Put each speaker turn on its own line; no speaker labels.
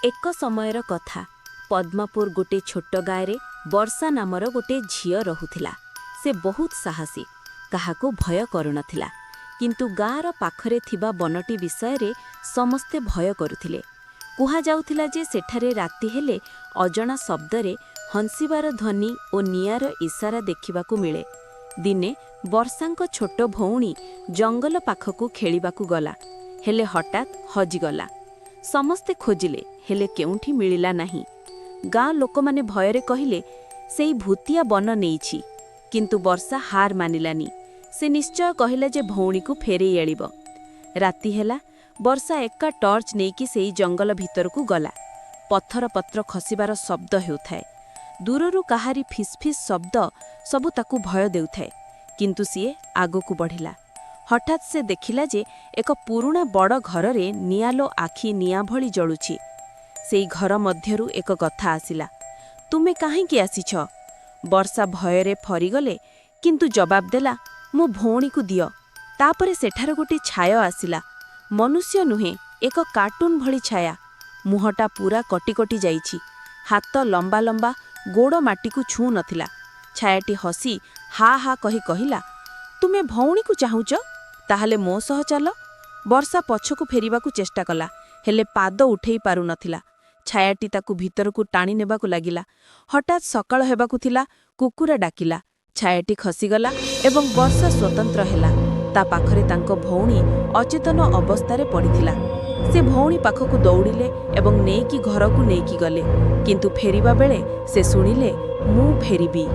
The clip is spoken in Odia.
ଏକ ସମୟର କଥା। ପଦ୍ମପୁର ଗୋटे ଛୋଟ ଗାଁରେ ବର୍ଷା ନାମର ଗୋଟେ ଝିଅ ରହୁଥିଲା। ସେ ବହୁତ ସାହସୀ, କାହାକୁ ଭୟ କରୁନଥିଲା। କିନ୍ତୁ ଗାଁର ପାଖରେ ଥିବା ବନଟି ବିଷୟରେ ସମସ୍ତେ ଭୟ କରୁଥିଲେ। କୁହାଯାଉଥିଲା ଯେ ସେଠାରେ ରାତି ହେଲେ ଅଜଣା ଶବ୍ଦରେ ହଂସିବାର ଧ୍ୱନି ଓ ନିଆଁର ଇସାରା ଦେଖିବାକୁ ମିଳେ। ଦିନେ ବର୍ଷାଙ୍କ ଛୋଟ ଭଉଣୀ ଜଙ୍ଗଲ ପାଖକୁ ଖେଳିବାକୁ ଗଲା, ହେଲେ ହଠାତ୍ ହଜିଗଲା। ସମସ୍ତେ ଖୋଜିଲେ, ହେଲେ କେଉଁଠି ମିଳିଲା ନାହିଁ। ଗାଁ ଲୋକମାନେ ଭୟରେ କହିଲେ, ସେଇ ଭୂତିଆ ବନ ନେଇଛି। କିନ୍ତୁ ବର୍ଷା ହାର ମାନିଲାନି। ସେ ନିଶ୍ଚୟ କହିଲା ଯେ ଭଉଣୀକୁ ଫେରେଇ ଆଣିବ। ରାତି ହେଲା, ବର୍ଷା ଏକା ଟର୍ଚ୍ଚ ନେଇକି ସେଇ ଜଙ୍ଗଲ ଭିତରକୁ ଗଲା। ପଥର ପତ୍ର ଖସିବାର ଶବ୍ଦ ହେଉଥାଏ। ଦୂରରୁ କାହାରି ଫିସ୍ଫିସ୍ ଶବ୍ଦ ସବୁ ତାକୁ ଭୟ ଦେଉଥାଏ। କିନ୍ତୁ ସିଏ ଆଗକୁ ବଢ଼ିଲା। ହଠାତ୍ ସେ ଦେଖିଲା ଯେ ଏକ ପୁରୁଣା ବଡ଼ ଘରରେ ନିଆଲୋ ଆଖି ନିଆଁ ଭଳି ଜଳୁଛି। ସେଇ ଘର ମଧ୍ୟରୁ ଏକ କଥା ଆସିଲା, ତୁମେ କାହିଁକି ଆସିଛ? ବର୍ଷା ଭୟରେ ଫରିଗଲେ, କିନ୍ତୁ ଜବାବ ଦେଲା, ମୋ ଭଉଣୀକୁ ଦିଅ। ତାପରେ ସେଠାରେ ଗୋଟିଏ ଛାୟା ଆସିଲା। ମନୁଷ୍ୟ ନୁହେଁ, ଏକ କାର୍ଟୁନ ଭଳି ଛାୟା। ମୁହଁଟା ପୂରା କଟି କଟି ଯାଇଛି। ହାତ ଲମ୍ବା ଲମ୍ବା, ଗୋଡ଼ ମାଟିକୁ ଛୁଁ ନଥିଲା। ଛାୟାଟି ହସି ହା ହା କହି କହିଲା, ତୁମେ ଭଉଣୀକୁ ଚାହୁଁଛ? ତାହେଲେ ମୋ ସହ ଚାଲ। ବର୍ଷା ପଛକୁ ଫେରିବାକୁ ଚେଷ୍ଟା କଲା, ହେଲେ ପାଦ ଉଠେଇ ପାରୁନଥିଲା। ଛାୟାଟି ତାକୁ ଭିତରକୁ ଟାଣି ନେବାକୁ ଲାଗିଲା। ହଠାତ୍ ସକାଳ ହେବାକୁ ଥିଲା, କୁକୁର ଡାକିଲା। ଛାୟାଟି ଖସିଗଲା ଏବଂ ବର୍ଷା ସ୍ୱତନ୍ତ୍ର ହେଲା। ତା ପାଖରେ ତାଙ୍କ ଭଉଣୀ ଅଚେତନ ଅବସ୍ଥାରେ ପଡ଼ିଥିଲା। ସେ ଭଉଣୀ ପାଖକୁ ଦୌଡ଼ିଲେ ଏବଂ ନେଇକି ଘରକୁ ନେଇକି ଗଲେ। କିନ୍ତୁ ଫେରିବା ବେଳେ ସେ ଶୁଣିଲେ, ମୁଁ ଫେରିବି।